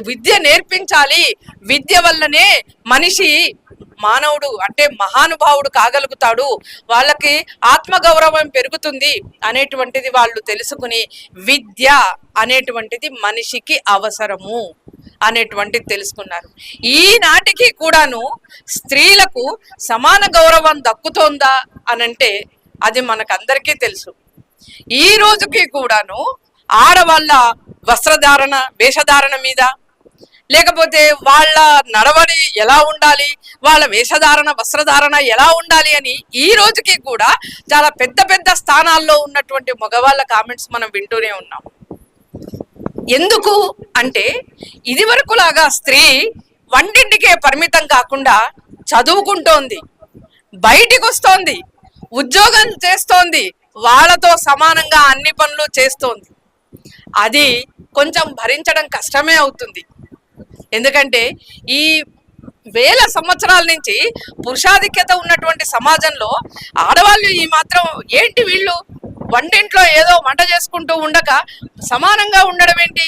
విద్య నేర్పించాలి, విద్య వల్లనే మనిషి మానవుడు అంటే మహానుభావుడు కాగలుగుతాడు, వాళ్ళకి ఆత్మగౌరవం పెరుగుతుంది అనేటువంటిది వాళ్ళు తెలుసుకుని విద్య అనేటువంటిది మనిషికి అవసరము అనేటువంటిది తెలుసుకున్నారు. ఈనాటికి కూడాను స్త్రీలకు సమాన గౌరవం దక్కుతోందా అనంటే అది మనకందరికీ తెలుసు. ఈ రోజుకి కూడాను ఆడవాళ్ళ వస్త్రధారణ వేషధారణ మీద, లేకపోతే వాళ్ళ నడవడి ఎలా ఉండాలి, వాళ్ళ వేషధారణ వస్త్రధారణ ఎలా ఉండాలి అని ఈ రోజుకి కూడా చాలా పెద్ద పెద్ద స్థానాల్లో ఉన్నటువంటి మగవాళ్ళ కామెంట్స్ మనం వింటూనే ఉన్నాం. ఎందుకు అంటే ఇది వరకులాగా స్త్రీ వంటింటికే పరిమితం కాకుండా చదువుకుంటోంది, బయటికి వస్తోంది, ఉద్యోగం చేస్తోంది, వాళ్ళతో సమానంగా అన్ని పనులు చేస్తోంది. అది కొంచెం భరించడం కష్టమే అవుతుంది. ఎందుకంటే ఈ వేల సంవత్సరాల నుంచి పురుషాధిక్యత ఉన్నటువంటి సమాజంలో ఆడవాళ్ళు ఈ మాత్రం ఏంటి వీళ్ళు వంటింట్లో ఏదో వంట చేసుకుంటూ ఉండక సమానంగా ఉండడం ఏంటి?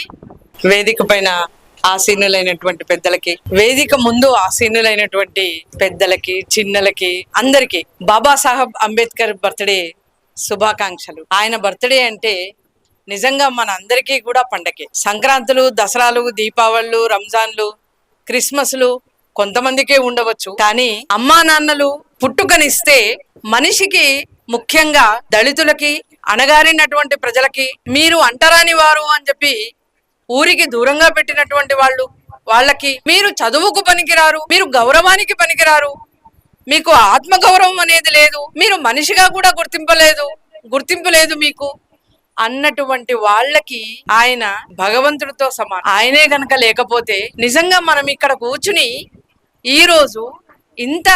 వేదిక పైన ఆసీనులైనటువంటి పెద్దలకి, వేదిక ముందు ఆసీనులైనటువంటి పెద్దలకి, చిన్నలకి, అందరికీ బాబాసాహెబ్ అంబేద్కర్ బర్త్డే శుభాకాంక్షలు. ఆయన బర్త్డే అంటే నిజంగా మన అందరికీ కూడా పండగే. సంక్రాంతులు, దసరాలు, దీపావళులు, రంజాన్లు, క్రిస్మస్లు కొంతమందికే ఉండవచ్చు, కానీ అమ్మా నాన్నలు పుట్టుకనిస్తే మనిషికి, ముఖ్యంగా దళితులకి, అణగారినటువంటి ప్రజలకి, మీరు అంటరాని వారు అని చెప్పి ఊరికి దూరంగా పెట్టినటువంటి వాళ్ళకి మీరు చదువుకు పనికిరారు, మీరు గౌరవానికి పనికిరారు, మీకు ఆత్మగౌరవం అనేది లేదు, మీరు మనిషిగా కూడా గుర్తింపు లేదు మీకు అన్నటువంటి వాళ్ళకి ఆయన భగవంతుడితో సమానం. ఆయనే గనక లేకపోతే నిజంగా మనం ఇక్కడ కూర్చుని ఈ రోజు ఇంత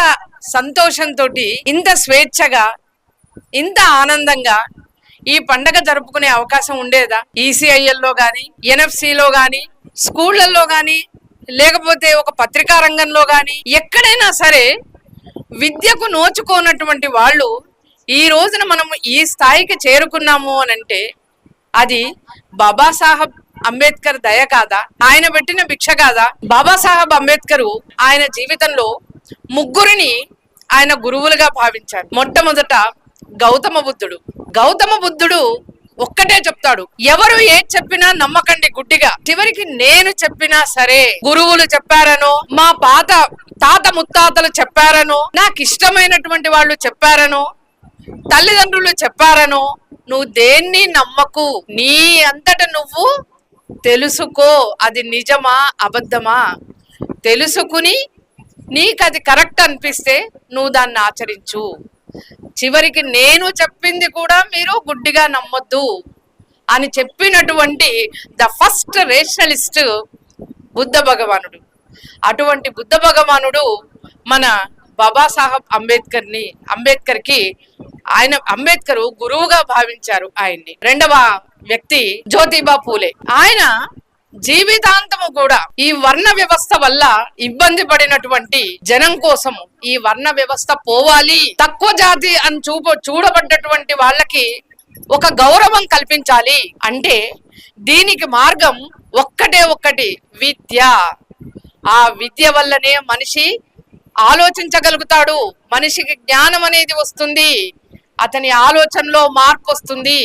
సంతోషంతో, ఇంత స్వేచ్ఛగా, ఇంత ఆనందంగా ఈ పండగ జరుపుకునే అవకాశం ఉండేదా? ఈసీఐఎల్లో కానీ, ఎన్ఎఫ్సిలో కానీ, స్కూళ్లలో కానీ, లేకపోతే ఒక పత్రికా రంగంలో కానీ ఎక్కడైనా సరే విద్యకు నోచుకోనటువంటి వాళ్ళు ఈ రోజున మనము ఈ స్థాయికి చేరుకున్నాము అని అంటే అది బాబాసాహెబ్ అంబేద్కర్ దయ కాదా? ఆయన పెట్టిన భిక్ష కాదా? బాబాసాహెబ్ అంబేద్కర్ ఆయన జీవితంలో ముగ్గురిని ఆయన గురువులుగా భావించారు. మొట్టమొదట గౌతమ బుద్ధుడు ఒక్కటే చెప్తాడు, ఎవరు ఏది చెప్పినా నమ్మకండి గుడ్డిగా. చివరికి నేను చెప్పినా సరే, గురువులు చెప్పారనో, మా తాత ముత్తాతలు చెప్పారనో, నాకు ఇష్టమైనటువంటి వాళ్ళు చెప్పారనో, తల్లిదండ్రులు చెప్పారనో, నువ్వు దేన్ని నమ్మకు, నీ అంతట నువ్వు తెలుసుకో, అది నిజమా అబద్ధమా తెలుసుకుని నీకు అది కరెక్ట్ అనిపిస్తే నువ్వు దాన్ని ఆచరించు. చివరికి నేను చెప్పింది కూడా మీరు గుడ్డిగా నమ్మొద్దు అని చెప్పినటువంటి ద ఫస్ట్ రేషనలిస్ట్ బుద్ధ భగవానుడు. అటువంటి బుద్ధ భగవానుడు మన బాబాసాహెబ్ అంబేద్కర్కి అంబేద్కర్ గురువుగా భావించారు ఆయన్ని. రెండవ వ్యక్తి జ్యోతిబా పూలే. ఆయన జీవితాంతము కూడా ఈ వర్ణ వ్యవస్థ వల్ల ఇబ్బంది పడినటువంటి జనం కోసం ఈ వర్ణ వ్యవస్థ పోవాలి, తక్కువ జాతి అని చూడబడ్డటువంటి వాళ్ళకి ఒక గౌరవం కల్పించాలి అంటే దీనికి మార్గం ఒక్కటి, విద్య. ఆ విద్య వల్లనే మనిషి ఆలోచించగలుగుతాడు, మనిషికి జ్ఞానం అనేది వస్తుంది, అతని ఆలోచనలో మార్పు వస్తుంది,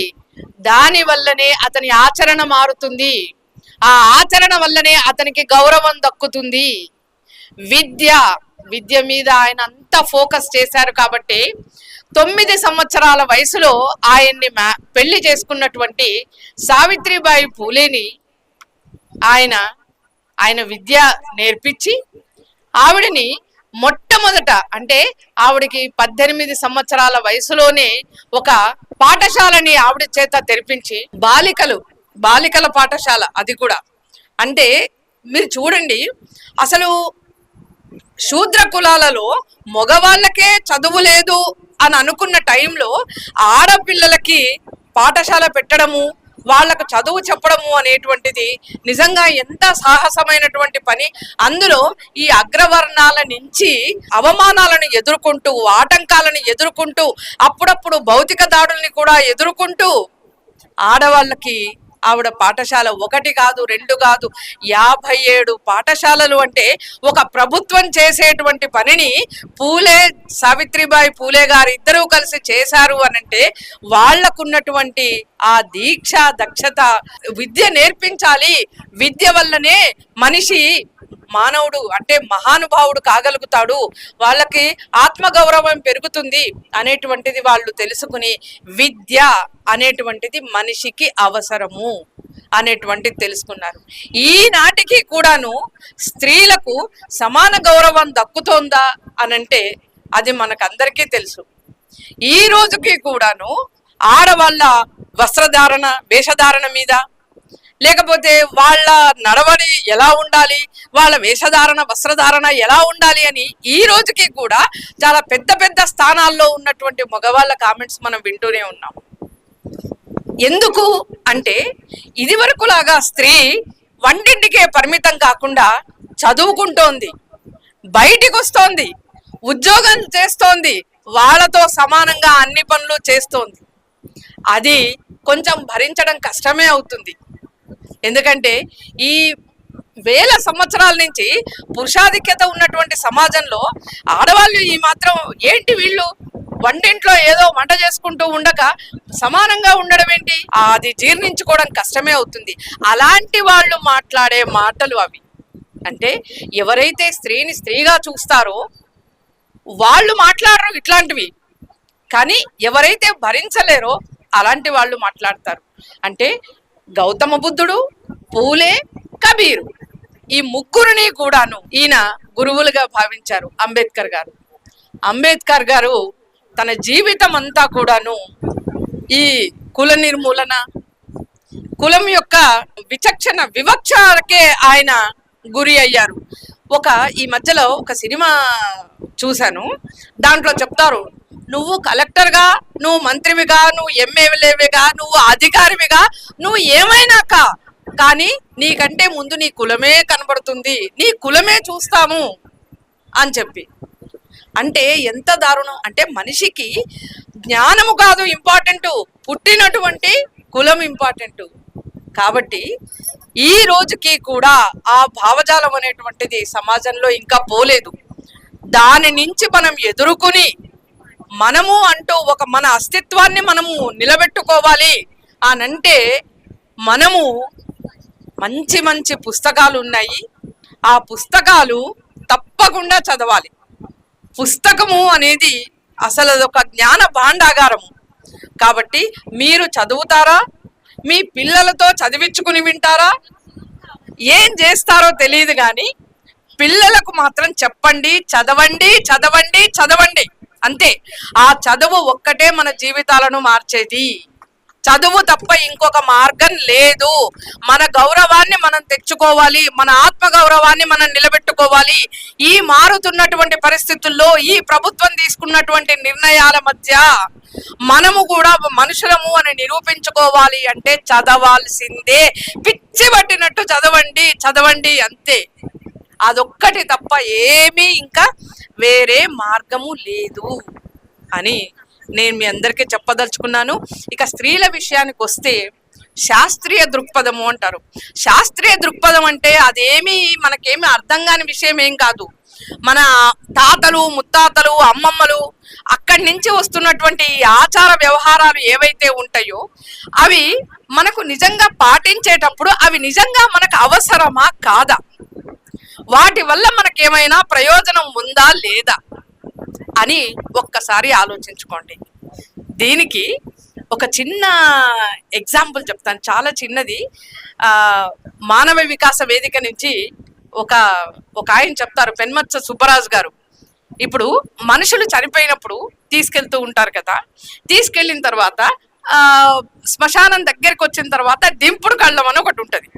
దాని వల్లనే అతని ఆచరణ మారుతుంది, ఆ ఆచరణ వల్లనే అతనికి గౌరవం దక్కుతుంది. విద్య మీద ఆయన అంతా ఫోకస్ చేశారు కాబట్టి 9 సంవత్సరాల వయసులో ఆయన్ని పెళ్లి చేసుకున్నటువంటి సావిత్రిబాయి పూలేని ఆయన విద్య నేర్పించి ఆవిడని మొట్టమొదట అంటే ఆవిడికి 18 సంవత్సరాల వయసులోనే ఒక పాఠశాలని ఆవిడ చేత తెరిపించి బాలికల పాఠశాల, అది కూడా అంటే మీరు చూడండి, అసలు శూద్ర కులాలలో మగవాళ్ళకే చదువు లేదు అని అనుకున్న టైంలో ఆడపిల్లలకి పాఠశాల పెట్టడము, వాళ్ళకు చదువు చెప్పడము అనేటువంటిది నిజంగా ఎంత సాహసమైనటువంటి పని. అందులో ఈ అగ్రవర్ణాల నుంచి అవమానాలను ఎదుర్కొంటూ, ఆటంకాలను ఎదుర్కొంటూ, అప్పుడప్పుడు భౌతిక దాడుల్ని కూడా ఎదుర్కొంటూ ఆడవాళ్ళకి ఆవిడ పాఠశాల ఒకటి కాదు, రెండు కాదు, 57 పాఠశాలలు. అంటే ఒక ప్రభుత్వం చేసేటువంటి పనిని పూలే, సావిత్రిబాయి పూలే గారు ఇద్దరూ కలిసి చేశారు అనంటే వాళ్లకున్నటువంటి ఆ దీక్ష, దక్షత. విద్య నేర్పించాలి, విద్య వల్లనే మనిషి మానవుడు అంటే మహానుభావుడు కాగలుగుతాడు, వాళ్ళకి ఆత్మగౌరవం పెరుగుతుంది అనేటువంటిది వాళ్ళు తెలుసుకుని విద్య అనేటువంటిది మనిషికి అవసరము అనేటువంటిది తెలుసుకున్నారు. ఈనాటికి కూడాను స్త్రీలకు సమాన గౌరవం దక్కుతోందా అనంటే అది మనకందరికీ తెలుసు. ఈ రోజుకి కూడాను ఆడవాళ్ళ వస్త్రధారణ, వేషధారణ మీద, లేకపోతే వాళ్ళ నడవడి ఎలా ఉండాలి, వాళ్ళ వేషధారణ, వస్త్రధారణ ఎలా ఉండాలి అని ఈ రోజుకి కూడా చాలా పెద్ద పెద్ద స్థానాల్లో ఉన్నటువంటి మగవాళ్ళ కామెంట్స్ మనం వింటూనే ఉన్నాం. ఎందుకు అంటే ఇది వరకులాగా స్త్రీ వంటింటికే పరిమితం కాకుండా చదువుకుంటోంది, బయటికి వస్తోంది, ఉద్యోగం చేస్తోంది, వాళ్ళతో సమానంగా అన్ని పనులు చేస్తోంది. అది కొంచెం భరించడం కష్టమే అవుతుంది. ఎందుకంటే ఈ వేల సంవత్సరాల నుంచి పురుషాధిక్యత ఉన్నటువంటి సమాజంలో ఆడవాళ్ళు ఈ మాత్రం ఏంటి, వీళ్ళు వంటింట్లో ఏదో వంట చేసుకుంటూ ఉండక సమానంగా ఉండడం ఏంటి, అది జీర్ణించుకోవడం కష్టమే అవుతుంది. అలాంటి వాళ్ళు మాట్లాడే మాటలు అవి. అంటే ఎవరైతే స్త్రీని స్త్రీగా చూస్తారో వాళ్ళు మాట్లాడరు ఇట్లాంటివి, కానీ ఎవరైతే భరించలేరో అలాంటి వాళ్ళు మాట్లాడతారు. అంటే గౌతమ బుద్ధుడు, పూలే, కబీరు ఈ ముగ్గురిని కూడాను ఈయన గురువులుగా భావించారు అంబేద్కర్ గారు. అంబేద్కర్ గారు తన జీవితం అంతా కూడాను ఈ కుల నిర్మూలన, కులం యొక్క వివక్షకే ఆయన గురి అయ్యారు. ఈ మధ్యలో ఒక సినిమా చూశాను, దాంట్లో చెప్తారు, నువ్వు కలెక్టర్గా, నువ్వు మంత్రివిగా, నువ్వు ఎమ్మెల్యేవిగా, నువ్వు అధికారివిగా, నువ్వు ఏమైనా కానీ నీకంటే ముందు నీ కులమే కనబడుతుంది, నీ కులమే చూస్తాము అని చెప్పి. అంటే ఎంత దారుణం అంటే మనిషికి జ్ఞానము కాదు ఇంపార్టెంట్, పుట్టినటువంటి కులం ఇంపార్టెంట్. కాబట్టి ఈ రోజుకి కూడా ఆ భావజాలం అనేటువంటిది సమాజంలో ఇంకా పోలేదు. దాని నుంచి మనం ఎదుర్కొని మనము అంటూ మన అస్తిత్వాన్ని మనము నిలబెట్టుకోవాలి అనంటే మనము మంచి మంచి పుస్తకాలు ఉన్నాయి, ఆ పుస్తకాలు తప్పకుండా చదవాలి. పుస్తకము అనేది అసలు అదొక జ్ఞాన భాండాగారము. కాబట్టి మీరు చదువుతారా, మీ పిల్లలతో చదివించుకుని వింటారా, ఏం చేస్తారో తెలియదు, కానీ పిల్లలకు మాత్రం చెప్పండి, చదవండి చదవండి చదవండి అంతే. ఆ చదువు ఒక్కటే మన జీవితాలను మార్చేది. చదువు తప్ప ఇంకొక మార్గం లేదు. మన గౌరవాన్ని మనం తెచ్చుకోవాలి, మన ఆత్మ గౌరవాన్ని మనం నిలబెట్టుకోవాలి. ఈ మారుతున్నటువంటి పరిస్థితుల్లో ఈ ప్రభుత్వం తీసుకున్నటువంటి నిర్ణయాల మధ్య మనము కూడా మనుషులము అని నిరూపించుకోవాలి అంటే చదవాల్సిందే. పిచ్చి పట్టినట్టు చదవండి చదవండి అంతే. అదొక్కటి తప్ప ఏమీ ఇంకా వేరే మార్గము లేదు అని నేను మీ అందరికీ చెప్పదలుచుకున్నాను. ఇక స్త్రీల విషయానికి వస్తే శాస్త్రీయ దృక్పథము అంటారు. శాస్త్రీయ దృక్పథం అంటే అదేమీ మనకేమీ అర్థం కాని విషయం ఏం కాదు. మన తాతలు, ముత్తాతలు, అమ్మమ్మలు అక్కడి నుంచి వస్తున్నటువంటి ఆచార వ్యవహారాలు ఏవైతే ఉంటాయో అవి మనకు నిజంగా పాటించేటప్పుడు అవి నిజంగా మనకు అవసరమా కాదా, వాటి వల్ల మనకేమైనా ప్రయోజనం ఉందా లేదా అని ఒక్కసారి ఆలోచించుకోండి. దీనికి ఒక చిన్న ఎగ్జాంపుల్ చెప్తాను, చాలా చిన్నది. మానవ వికాస వేదిక నుంచి ఒక ఆయన చెప్తారు, పెన్మత్స సుబ్బరాజు గారు. ఇప్పుడు మనుషులు చనిపోయినప్పుడు తీసుకెళ్తూ ఉంటారు కదా, తీసుకెళ్ళిన తర్వాత శ్మశానం దగ్గరికి వచ్చిన తర్వాత దింపుడు కళ్ళం అని ఒకటి ఉంటుంది.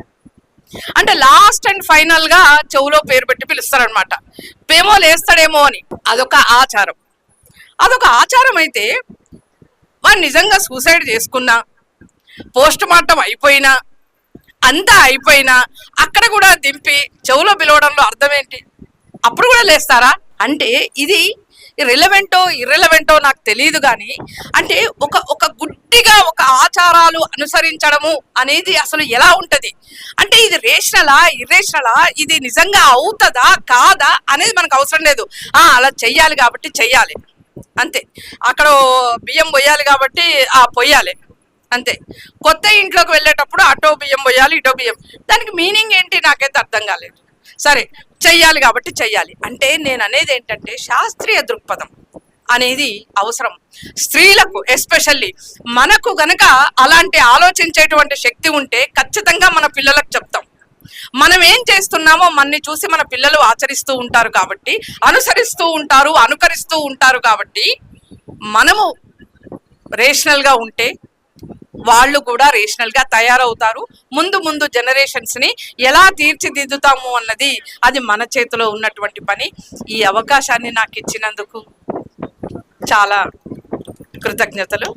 అంటే లాస్ట్ అండ్ ఫైనల్ గా చెవులో పేరు పెట్టి పిలుస్తారనమాట, పేమో లేస్తాడేమో అని. అదొక ఆచారం అయితే వాడు నిజంగా సూసైడ్ చేసుకున్నా, పోస్ట్ మార్టం అయిపోయినా, అంతా అయిపోయినా అక్కడ కూడా దింపి చెవులో పిలవడంలో అర్థం ఏంటి? అప్పుడు కూడా లేస్తారా అంటే ఇది రిలవెంటో ఇర్రెలవెంటో నాకు తెలియదు కానీ అంటే ఒక గుడ్డిగా ఒక ఆచారాలు అనుసరించడము అనేది అసలు ఎలా ఉంటది అంటే ఇది రేషనలా ఇర్రేషనలా, ఇది నిజంగా అవుతుందా కాదా అనేది మనకు అవసరం లేదు. అలా చెయ్యాలి కాబట్టి చెయ్యాలి అంతే. అక్కడ బియ్యం పొయ్యాలి కాబట్టి పొయ్యాలి అంతే. కొత్త ఇంట్లోకి వెళ్ళేటప్పుడు అటో బియ్యం పోయాలి ఇటో బియ్యం, దానికి మీనింగ్ ఏంటి నాకైతే అర్థం కాలేదు. సరే చెయ్యాలి కాబట్టి చెయ్యాలి అంటే నేను అనేది ఏంటంటే శాస్త్రీయ దృక్పథం అనేది అవసరం స్త్రీలకు. ఎస్పెషల్లీ మనకు గనక అలాంటి ఆలోచించేటువంటి శక్తి ఉంటే ఖచ్చితంగా మన పిల్లలకు చెప్తాం. మనం ఏం చేస్తున్నామో మనని చూసి మన పిల్లలు ఆచరిస్తూ ఉంటారు కాబట్టి, అనుసరిస్తూ ఉంటారు, అనుకరిస్తూ ఉంటారు కాబట్టి మనము రేషనల్గా ఉంటే వాళ్ళు కూడా రేషనల్ గా తయారవుతారు. ముందు ముందు జనరేషన్స్ ని ఎలా తీర్చిదిద్దుతాము అన్నది అది మన చేతిలో ఉన్నటువంటి పని. ఈ అవకాశాన్ని నాకు ఇచ్చినందుకు చాలా కృతజ్ఞతలు.